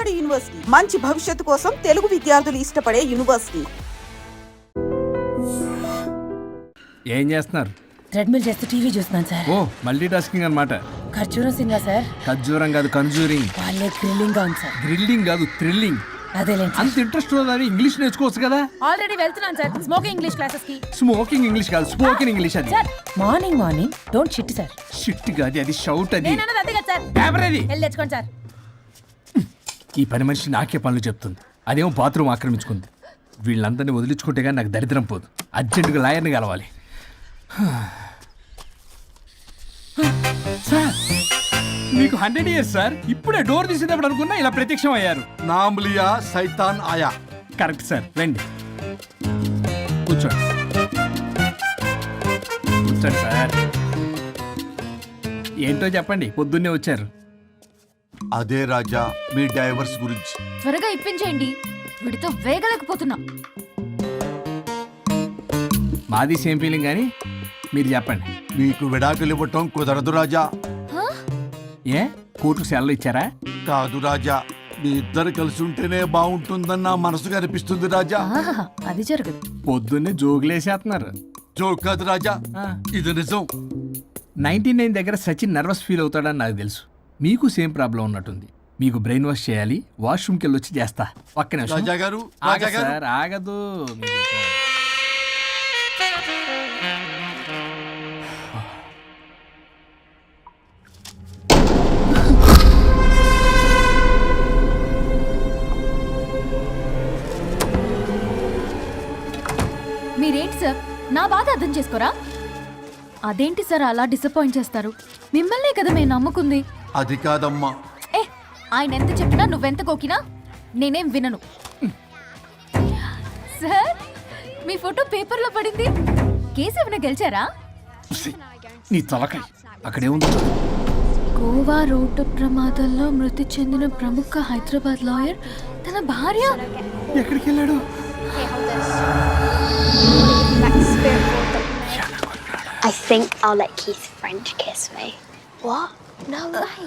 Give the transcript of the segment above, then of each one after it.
నాడు యూనివర్సిటీ మంచి భవిష్యత్తు కోసం తెలుగు విద్యార్థులు ఇష్టపడే యూనివర్సిటీ. ఏం చేస్తున్నారు? ట్రెడ్మిల్ చేస్తూ టీవీ చూస్తున్నాను సార్. ఓ మల్టీ టాస్కింగ్ అన్నమాట. ఖర్జూరం సింగా సార్. ఖర్జూరం కాదు కన్జూరింగ్. వాళ్ళే థ్రిల్లింగ్ గా ఉంది సార్. గ్రిల్లింగ్ కాదు థ్రిల్లింగ్. అదేలేండి. అంత ఇంట్రెస్ట్ ఉన్నదని ఇంగ్లీష్ నేర్చుకోవచ్చు కదా. ఆల్రెడీ వెళ్తున్నాను సార్ స్మోకింగ్ ఇంగ్లీష్ క్లాసెస్ కి. స్మోకింగ్ ఇంగ్లీష్ కాదు స్పోకెన్ ఇంగ్లీష్. అది sir morning don't shit sir. Shit కాదు అది షౌట్. అది నేనన్నది అదే కదా సార్. పేపర్ అది. వెళ్ళి తెచ్చుకోండి సార్. ఈ పని మనిషి నాకే పనులు చెప్తుంది. అదేమో బాత్రూమ్ ఆక్రమించుకుంది. వీళ్ళందరినీ వదిలించుకుంటే కానీ నాకు దరిద్రం పోదు. అర్జెంటుగా లాయర్ని కలవాలి. సార్ మీకు 100 years సార్. ఇప్పుడే డోర్ తీసేటప్పుడు అనుకున్నా ఇలా ప్రత్యక్షం అయ్యారు. నామ్ లియా సైతాన్ ఆయా. Correct sir. రండి కూర్చోండి. కూర్చోండి సార్. ఏంటో చెప్పండి, పొద్దున్నే వచ్చారు. అదే రాజా మీ డైవర్స్ గురించి. త్వరగా ఇప్పించేయండి, వీడితో వేగలేకపోతున్నా. మాది సేమ్ ఫీలింగ్ కానీ మీరు చెప్పండి. మీకు విడాకులు ఇవ్వటం కుదరదు రాజా. ఏ కోర్టుకు సెలవు ఇచ్చారా? కాదు రాజా, మీ ఇద్దరు కలిసి ఉంటేనే బాగుంటుందని నా మనసుకు అనిపిస్తుంది రాజా. అది జరగదు. పొద్దున్నే జోగులేసేస్తున్నారు. జోక్ కాదు రాజా, ఇది నిజం. 99 దగ్గర సచిన్ నర్వస్ ఫీల్ అవుతాడని నాకు తెలుసు. మీకు సేమ్ ప్రాబ్లం ఉన్నట్టుంది. మీకు బ్రెయిన్ వాష్ చేయాలి. వాష్రూమ్కి వెళ్ళి వచ్చి చేస్తా. ఒక్క నిమిషం. రాజా గారు, ఆగదు రాజా గారు. సార్, ఆగదు. మీరేంటి సార్ నా బాధ అర్థం చేసుకోరా? అదేంటి సార్ అలా డిసప్పాయింట్ చేస్తారు? మిమ్మల్నే కదా మేము నమ్ముకుంది. అది కాదమ్మా. ఏ ఆయన ఎంత చెప్పినా నువ్వెంత కోకినా నేనేం వినను. సార్ మీ ఫోటో పేపర్లో పడింది. కేసు ఏమైనా గెలిచారా? నీ తలకాయ అక్కడే ఉంది. గోవా రోడ్డు ప్రమాదంలో మృతి చెందిన ప్రముఖ హైదరాబాద్ లాయర్ తన భార్య ఎక్కడికి వెళ్ళాడు? I think I'll let Keith French kiss me. What? No way.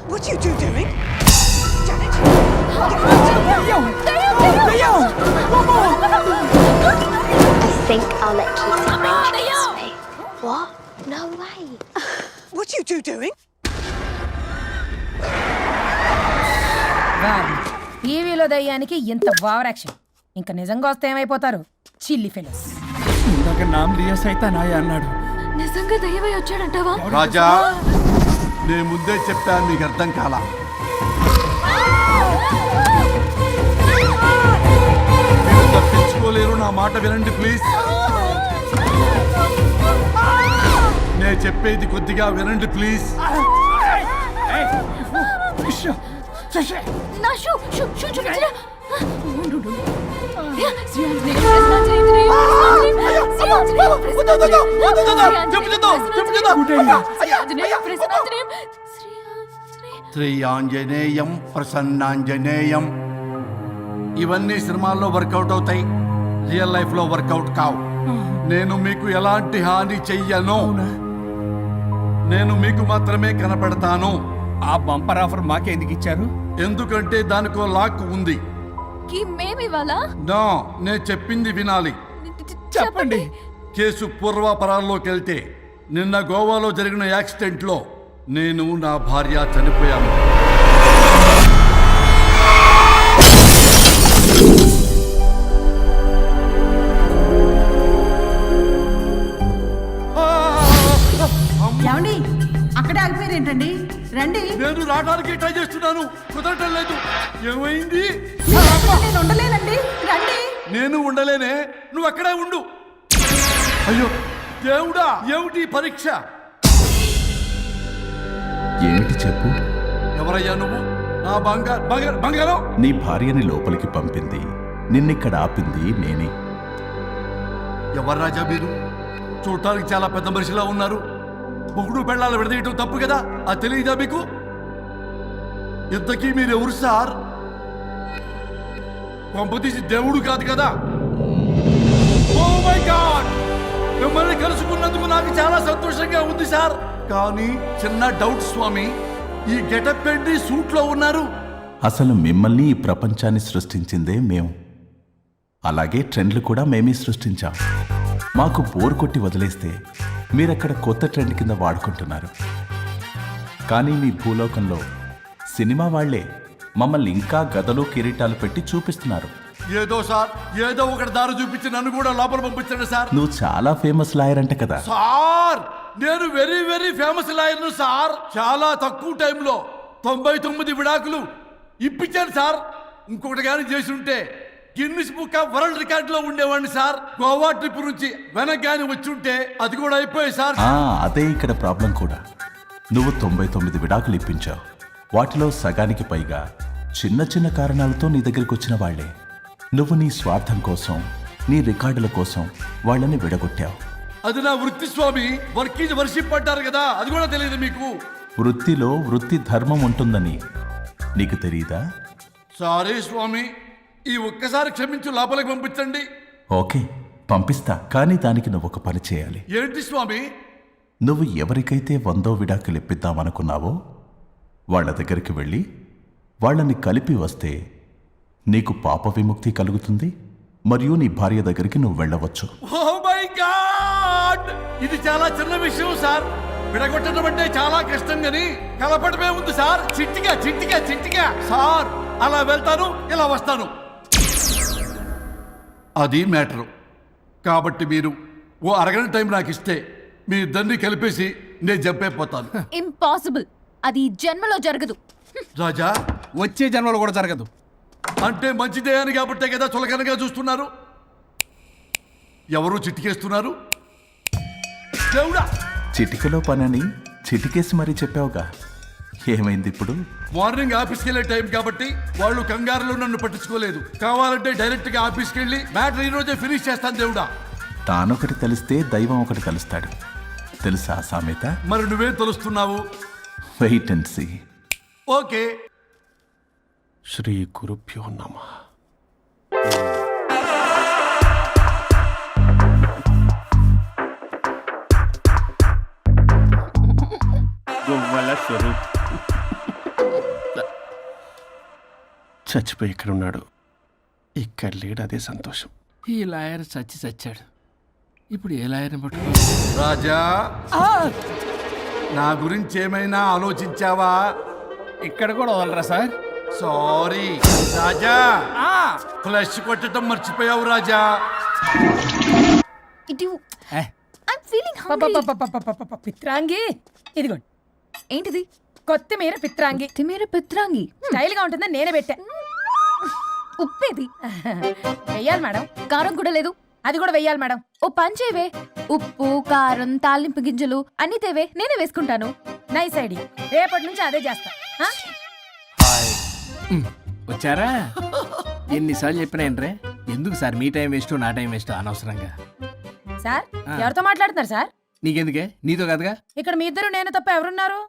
What are you doing? I think I'll let Keith French kiss me. What? No way. What are you doing? టీవీలో దయ్యానికి ఇంత over action. ఇంకా నిజంగా వస్తే ఏమైపోతారు? చిల్లి fellows. ఇందాక నామ్ లియా సైతాన్ ఆయా అన్నాడు. నిజంగా దయ్యమై వచ్చాడంటావా? రాజా నేను ముందే చెప్పాను, మీకు అర్థం కాలా. మీరు తప్పించుకోలేరు, నా మాట వినండి ప్లీజ్. నేను చెప్పేది కొద్దిగా వినండి ప్లీజ్. నా షూ చూపించరా? శ్రీ ఆంజనేయం ప్రసన్నాంజనేయం. ఇవన్నీ సినిమాల్లో వర్కౌట్ అవుతాయి, రియల్ లైఫ్ లో వర్కౌట్ కావు. నేను మీకు ఎలాంటి హాని చెయ్యను. నేను మీకు మాత్రమే కనపడతాను. ఆ బంపర్ ఆఫర్ మాకే ఎందుకు ఇచ్చారు? ఎందుకంటే దానికో లాక్ ఉంది. మేమివాలా? నో, నేను చెప్పింది వినాలి. చెప్పండి. కేసు పూర్వాపరాల్లోకి వెళ్తే నిన్న గోవాలో జరిగిన యాక్సిడెంట్లో నేను నా భార్య చనిపోయాను. ఏమండి అక్కడే ఆగిపోయారు ఏంటండి? రండి. నేను రావడానికి ట్రై చేస్తున్నాను, కుదరటం లేదు. ఏమైంది? నేను ఉండలేనండి, రండి. నేను ఉండలేనే, నువ్వు అక్కడే ఉండు. అయ్యో దేవుడా, ఏమిటి పరీక్ష? ఏమిటి చెప్పు? ఎవరయ్యా నువ్వు? నా బంగారం. నీ భార్యని లోపలికి పంపింది, నిన్నిక్కడ ఆపింది నేనే. ఎవరు రాజా మీరు? చూడటానికి చాలా పెద్ద మనిషిలా ఉన్నారు. మొగుడు పెళ్ళాలు విడదీయటం తప్పు కదా, అది తెలియదా మీకు? ఇంతకీ మీరు ఎవరు సార్? పంపతీసి దేవుడు కాదు కదా? ఓ మై గాడ్, మిమ్మల్ని కలుసుకున్నందుకు నాకు చాలా సంతోషంగా ఉంది సార్. కానీ చిన్న డౌట్ స్వామి, ఈ గెటప్ ఏంటి? సూట్ లో ఉన్నారు, అసలు మిమ్మల్ని ఈ ప్రపంచాన్ని సృష్టించిందే మేము. అలాగే ట్రెండ్లు కూడా మేమే సృష్టించాం. మాకు బోర్ కొట్టి వదిలేస్తే మీరక్కడ కొత్త ట్రెండ్ కింద వాడుకుంటున్నారు. కానీ మీ భూలోకంలో సినిమా వాళ్లే మమ్మల్ని ఇంకా గదలు కిరీటాలు పెట్టి చూపిస్తున్నారు. ఏదో సార్, ఏదో ఒకటి దారి చూపించి నన్ను కూడా లోపల పంపించండి సార్. నువ్వు చాలా ఫేమస్ లాయర్ అంట కదా. సార్ నేను వెరీ వెరీ ఫేమస్ లాయర్ను సార్. చాలా తక్కువ టైంలో 99 విడాకులు ఇప్పించాను సార్. ఇంకొకటి కానీ చేసి ఉంటే గిన్నిస్ బుక్ ఆఫ్ వరల్డ్ రికార్డులో ఉండేవాడిని సార్. గోవా ట్రిప్ నుంచి వెనక్ గాని వచ్చి ఉంటే అది కూడా అయిపోయాయి సార్. అదే ఇక్కడ ప్రాబ్లం కూడా. నువ్వు 99 విడాకులు ఇప్పించావు. వాటిలో సగానికి పైగా చిన్న చిన్న కారణాలతో నీ దగ్గరికి వచ్చిన వాళ్లే. నువ్వు నీ స్వార్థం కోసం, నీ రికార్డుల కోసం వాళ్ళని విడగొట్టావు. అది నా వృత్తి స్వామి. వర్క్ ఈజ్ వర్షిప్ అంటారు కదా, అది కూడా తెలియదు మీకు. వృత్తిలో వృత్తి ధర్మం ఉంటుందని నీకు తెలియదా? సారీ స్వామి, ఈ ఒక్కసారి క్షమించు, లోపలికి పంపించండి. ఓకే, పంపిస్తా. కానీ దానికి నువ్వు ఒక పని చేయాలి. ఏంటి స్వామి? నువ్వు ఎవరికైతే 100వ విడాకులు ఇప్పిద్దామనుకున్నావో వాళ్ళ దగ్గరికి వెళ్ళి వాళ్ళని కలిపి వస్తే నీకు పాప విముక్తి కలుగుతుంది. మరియు నీ భార్య దగ్గరికి నువ్వు వెళ్ళవచ్చు. ఓ మై గాడ్, ఇది చాలా చిన్న విషయం సార్. విడగొట్టడం అంటే చాలా కష్టం గని కలపడమే ఉంది సార్. చిట్టిగా చిట్టిగా చిట్టిగా సార్. అలా వెళ్తాను, ఇలా వస్తాను, అది మ్యాటరు. కాబట్టి మీరు ఓ అరగంట టైం నాకు ఇస్తే మీ ఇద్దరిని కలిపేసి నేను జంపైపోతాను. ఇంపాసిబుల్. అది ఈ జన్మలో జరగదు. రాజా, వచ్చే జన్మలో కూడా జరగదు. అంటే మంచిదే అని కాబట్టే కదా చులకనగా చూస్తున్నారు. ఎవరు చిట్టికేస్తున్నారు? దేవుడా, చిటికలో పనని చిటికేసి మరీ చెప్పావుగా. ఏమైంది ఇప్పుడు? మార్నింగ్ ఆఫీస్కి వెళ్ళే టైం కాబట్టి వాళ్ళు కంగారులో నన్ను పట్టించుకోలేదు. కావాలంటే డైరెక్ట్ గా ఆఫీస్కి వెళ్ళి మ్యాటర్ ఈ రోజే ఫినిష్ చేస్తాను. దేవుడా, తానొకటి తెలిస్తే దైవం ఒకటి కలుస్తాడు. తెలుసా సామెత? మరి నువ్వేం తెలుస్తున్నావు? Wait and see. ఓకే. శ్రీ గురుభ్యో నమః. గొవ్వల స్వరూప్ చచ్చిపోయి ఇక్కడ ఉన్నాడు. ఇక్కడ లేడు, అదే సంతోషం. ఈ లాయర్ చచ్చాడు. ఇప్పుడు ఏ లాయర్ని పట్టుకో? రాజా, నా గురించి ఏమైనా ఆలోచించావా? ఇక్కడ కూడా వదలరా సార్? సారీ రాజా, ఫ్లష్ కొట్టడం మర్చిపోయావు రాజా. ఇటు ఏ, ఐమ్ ఫీలింగ్ హంగ్రీ. పిత్రాంగి ఇదిగోండి. ఏంటిది? కొత్తిమీర పిత్రాంగి. తిమేర పిత్రాంగి. స్టైల్ గా ఉంటుందని నేనే పెట్టా. ఉప్పేది? వెయ్యాలి మేడం. కారం కూడా లేదు. అది కూడా వెయ్యాలి మేడం. ఓ పని చేయవే, ఉప్పు కారం తాలింపు గింజలు అన్ని తేవే, నేనే వేసుకుంటాను. Nice idea. రేపటి నుంచి అదే చేస్తా. వచ్చారా? ఎన్నిసార్లు చెప్పినా ఏంట్రే? ఎందుకు సార్ మీ టైం వేస్ట్, నా టైం వేస్ట్ అనవసరంగా? సార్, ఎవరితో మాట్లాడుతున్నారు సార్? నీకెందుకే? నీతో కదగా. ఇక్కడ మీ ఇద్దరు నేను తప్ప ఎవరున్నారు?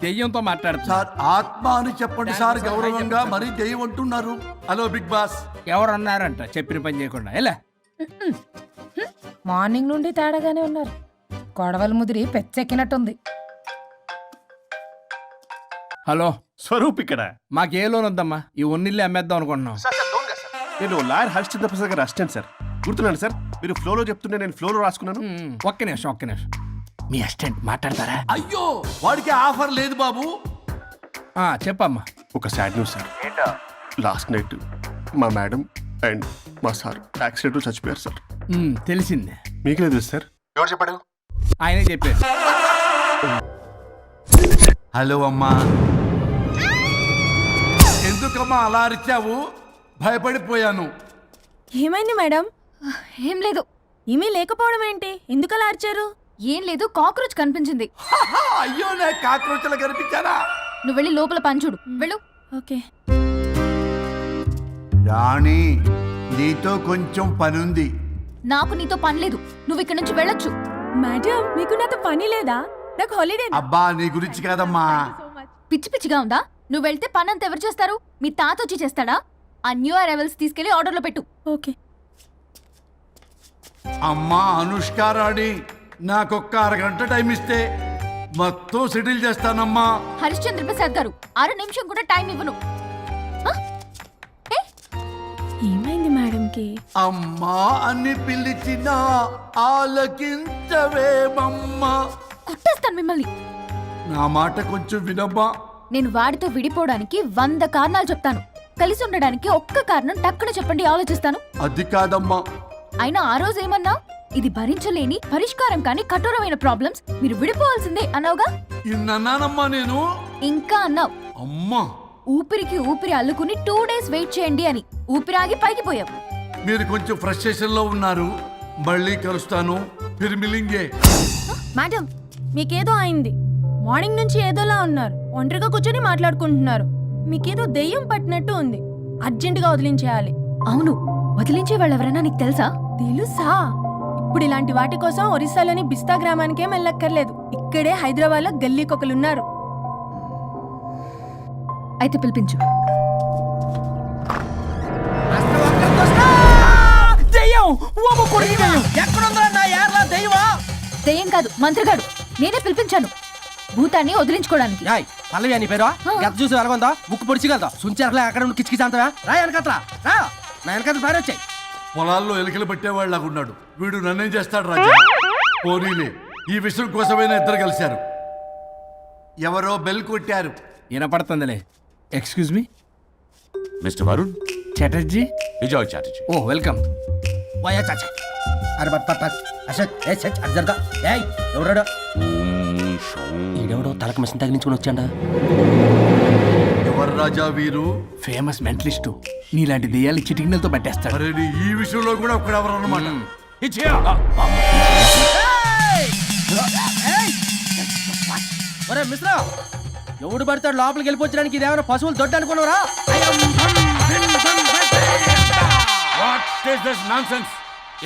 దెయ్యంతో మాట్లాడుతా. సార్, ఆత్మ అని చెప్పండి సార్, గౌరవంగా. మరీ దెయ్యం అంటున్నారు. హలో బిగ్ బాస్. ఎవరు అన్నారంట చెప్పిన పని చేయకుండా? ఎలా? మార్నింగ్ నుండి తేడాగానే ఉన్నారు. కొడవల ముదిరి పెచ్చెక్కినట్టుంది. హలో స్వరూప్ ఇక్కడ. మాకే లోన్ వద్దమ్మా. ఈ ఒన్నిల్లు అమ్మేద్దాం అనుకుంటున్నాం. నేను లాయర్ హరిశ్చంద్ర ప్రసాద్ గారు అసిస్టెంట్ సార్. గుర్తున్నాను సార్, మీరు ఫ్లోలో చెప్తుంటే నేను ఫ్లోలో రాసుకున్నాను. ఒక్క నిమిషం. మీ అసిస్టెంట్ మాట్లాడతారా? అయ్యో, వాడికి ఆఫర్ లేదు బాబు. చెప్పమ్మా. ఒక sad news sir. Last night మా మేడం అండ్ మా సార్ యాక్సిడెంట్ చచ్చిపోయారు సార్. తెలిసిందే. మీకే తెలుసు సార్. ఎవరు చెప్పాడు? ఆయనే చెప్పారు. హలో అమ్మా. ఎందుకమ్మా అలా అరిచావు? భయపడిపోయాను. ఏమైంది మేడం? ఏం లేదు. ఏమీ లేకపోవడం ఏంటి? ఎందుకలా అరిచారు? ఏం లేదు, కాక్రోచ్ కనిపించింది. అయ్యో, నాకు కాక్రోచ్లు కనిపించారా? నువ్వు వెళ్ళి లోపల పని చూడు. వెళ్ళు. ఓకే. రాణి, నీతో కొంచెం పనుంది. నాకు నీతో పని లేదు. నువ్వు ఇక్కడ నుంచి వెళ్ళొచ్చు. మేడం, మీకు నాతో పని లేదా? నాకు హాలిడే. అబ్బా, నీ గురించి కాదమ్మా. పిచ్చి పిచ్చిగా ఉందా? నువ్వు వెళ్తే పని అంతా ఎవరు చేస్తారు? మీ తాత వచ్చి చేస్తాడా? ఆ న్యూ అరైవల్స్ తీసుకెళ్లి ఆర్డర్లో పెట్టు. ఓకే. అమ్మా అనుష్క రాణి, నాకొక్క అరగంట టైం ఇస్తే మొత్తం సెటిల్ చేస్తానమ్మా. హరిశ్చంద్ర ప్రసాద్ గారు 6 నిమిషం కూడా టైం ఇవ్వను. ఏమైంది మేడంకి? అమ్మా అని పిలిచిన ఆలకించవేమమ్మా. కొట్టేస్తాను మిమ్మల్ని. నా మాట కొంచెం వినమ్మా. నేను వాడితో విడిపోవడానికి 100 కారణాలు చెప్తాను. కలిసి ఉండడానికి ఒక్క కారణం టక్కున చెప్పండి, ఆలోచిస్తాను. అది కాదమ్మా. అయినా ఆ రోజు ఏమన్నా, ఇది భరించలేని పరిష్కారం కాని కఠోరమైన ప్రాబ్లమ్స్, మీరు విడిపోవాల్సిందే అన్నావుగా. ఇన్నానమ్మా నేను. ఇంకా అన్నావు, అమ్మా ఊపిరికి ఊపిరి అల్లుకుని 2 days వెయిట్ చేయండి అని. ఊపిరాగి పైకి పోయావు. మీరు కొంచెం ఫ్రస్ట్రేషన్ లో ఉన్నారు. మళ్ళీ కలుస్తాను. ఫిర్మిలింగే. మేడం మీకేదో అయింది. మార్నింగ్ నుంచి ఏదోలా ఉన్నారు. ఒంటరిగా కూర్చొని మాట్లాడుకుంటున్నారు. మీకేదో దెయ్యం పట్టినట్టు ఉంది. అర్జెంటుగా వదిలించేయాలి. అవును, వదిలించే వాళ్ళు ఎవరైనా నీకు తెలుసా? తెలుసా? ఇప్పుడు ఇలాంటి వాటి కోసం ఒరిస్సాలోని బిస్తా గ్రామానికేం వెళ్ళక్కర్లేదు. ఇక్కడే హైదరాబాద్ లో గల్లీకొకలున్నారు. అయితే పిలిపించు. దెయ్యం కాదు, మంత్రిగాడు. నేనే పిలిపించాను భూతాన్ని వదిలించుకోవడానికి. పల్లవి అని పేరు ఆ. గత చూసి వెలగొందా ముక్కు పొడిచిగలదా సుంచరలే అక్కడ ఉండి కిచకిచ అంతవా రా వెనకత్రా రా నా వెనకత్ర పేరు వచ్చాయి. పొలాల్లో ఎలికలు పట్టేవాళ్ళగా ఉన్నాడు వీడు. నన్నేం చేస్తాడు రాజా? పోనీలే, ఈ విషయం కోసమైనా ఇద్దరు కలిశారు. ఎవరో బెల్ కొట్టారు. వినపడుతుందిలే. Excuse me, mister Varun, Chatterjee. Vijay Chatterjee. ఓ వెల్కమ్. వయా చాచా అరే బట్ పట్ అసత్ ఏ సచ్ అర్జర్గా ఏయ్ ఎవరాడు? ఈడెవడో తలకు మిషన్ తగిలించుకుని వచ్చాడా? ఎవరు రాజా వీరు? Famous mentalist. నీలాంటి దెయ్యాలు చిటికినలతో పట్టేస్తాడు. అరే నీ ఈ విషయంలో కూడా ఒకడెవరు అన్నమాట. ఒరే మిశ్రా, ఎవడు పడతాడు లోపలికి వెళ్ళిపోవడానికి? ఇదేమైనా పశువులు దొడ్డు అనుకున్నారా?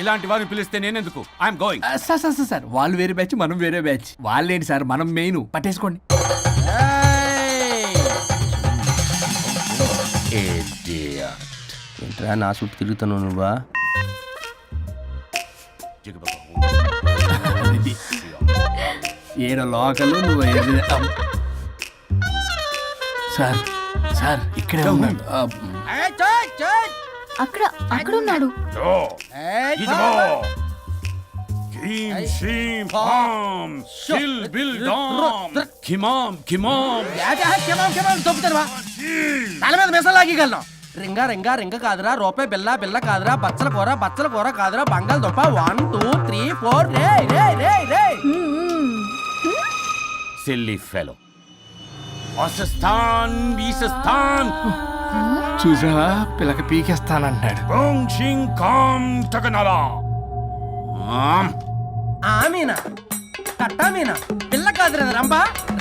ఇలాంటి వారిని పిలిస్తే నేనెందుకు? I'm going. సార్ వాళ్ళు వేరే బ్యాచ్, మనం వేరే బ్యాచ్. వాళ్ళేంటి సార్, మనం మెయిన్. పట్టేసుకోండి. ఏంట్రా నా చుట్టూ తిరుగుతున్నావు నువ్వా? ఏడ లోకలు నువ్వు సార్ సార్ ఇక్కడే ఉన్నాడు. అక్కడ అక్కడ ఉన్నాడు. తల మీద మిసం లాగగలను. రింగ రింగ రింగ కాదురా, రూపాయి బిల్ల బిల్ల కాదురా, బచ్చల కూర కాదురా, బంగాళదుంప 1 2 3 4 రే రే రే రే. Silly fellow. వాసస్థాన్ వీసస్థాన్ చూసావా, పిల్లకి పీకేస్తానంటాడు. ఆమీనా కట్టామీనా పిల్ల కాదురేదా రంభ,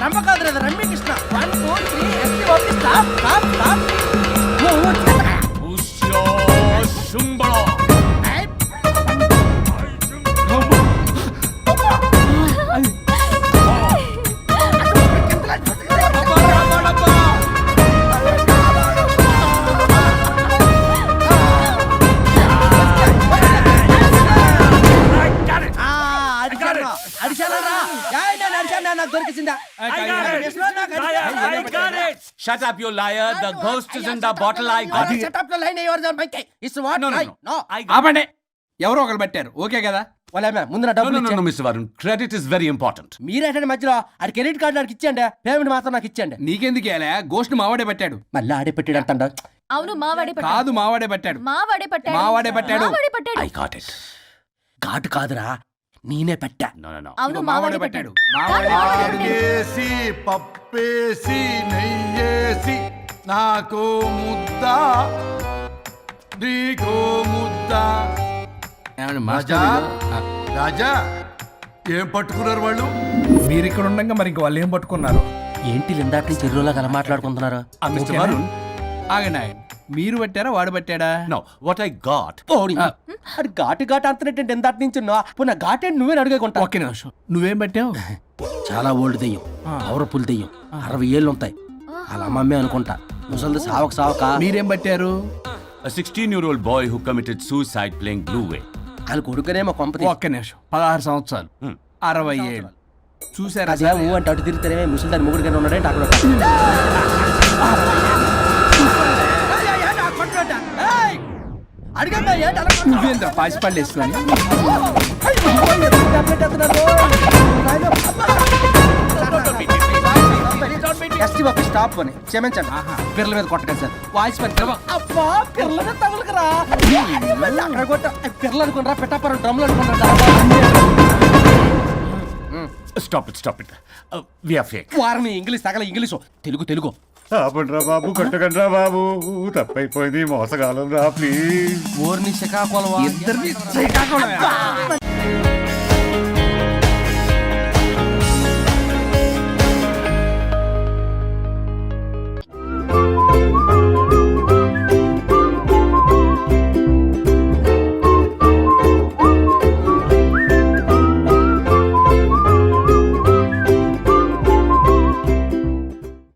రంభ కాదురేదా Ramya Krishna. 1 2 3 ST OP stop stop stop. Shut up, you liar. The ghost is in the bottle. I got it. Shut up your line. Yours are my case. It's what? No. ఆపండి. ఎవరో ఒకరు పెట్టారు. ఓకే కదా? ముందు నా డబ్బులు No, Mr. Varun. Credit is very important. మీరేటండి మధ్యలో ఆడి credit card నాకు ఇచ్చేయండి, పేమెంట్ మాత్రం నాకు ఇచ్చేయండి. నీకెందుకు ఇవ్వాలా? గోస్ట్ మావాడే పెట్టాడు. మళ్ళీ ఆడే పెట్టాడు అంటాడు. అవును, మావాడే పట్టాడు. కాదు, మావాడే పెట్టాడు. మావాడే పట్టాడు. మావాడే పట్టాడు. మావాడే పట్టాడు. I got it. ఘాటు కాదురా, నేనే పెట్టా. No. అవును, మావాడే పట్టాడు. ఆగేసి పప్పేసి నెయ్యేసి నాకు ముద్ద నీకో ముద్ద. ఏమండి రాజా మాస్టర్? రాజా ఏం పట్టుకున్నారు వాళ్ళు? మీరు ఇక్కడ ఉండగా మరి ఇంక వాళ్ళు ఏం పట్టుకున్నారు? ఏంటి లిందాటి నుంచి చెరువులో కల మాట్లాడుకుంటున్నారు? Mr. Varun. ఆగండి. మీరు పట్టారా వాడు పట్టాడా? No, what I got. అది ఘాటు అంతనేటంటే ఎందాటి నుంచి నా ఘాటేంటి నువ్వే అడుగుకుంటా. ఒక్క నిమిషం. నువ్వేం పట్టావు? చాలా ఓల్డ్ దెయ్యం, పవర్ఫుల్ దెయ్యం, 60 ఏళ్ళు ఉంటాయి. అలా అమ్మమ్మే అనుకుంటా. ముసలిది సావక మీరేం పట్టారు? A 16-year-old boy who committed suicide playing Blue Whale. వాళ్ళ కొడుకునేమో కొంపతి. ఒక్క నిమిషం. 16 సంవత్సరాలు, 60 ఏళ్ళు. చూసారా అదే ఊ అంటే అటు తిరిగితేనే ముసలి దాని ముగ్గురు కానీ ఉన్నాడే అక్కడ నువ్వేంద్ర పాసిపళ్ళు వేసుకొని స్టాప్ అని క్షమించండి పిల్లల మీద కొట్టకండి సార్ వాయిస్ పని అబ్బా పిల్లల మీద తగులుకురా అక్కడ కొట్ట పిల్లలు అనుకున్నారా పెట్టాపరం డ్రమ్లు అనుకున్నారా Stop it. We are fake. వారిని ఇంగ్లీష్ తగల ఇంగ్లీషు తెలుగు ఆపండ్రా బాబు, కొట్టకండ్రా బాబు, తప్పైపోయింది, మోసగాలం రా ప్లీజ్. ఓర్ని శ్రీకాకుళం ఇద్దరిని శ్రీకాకుళమే.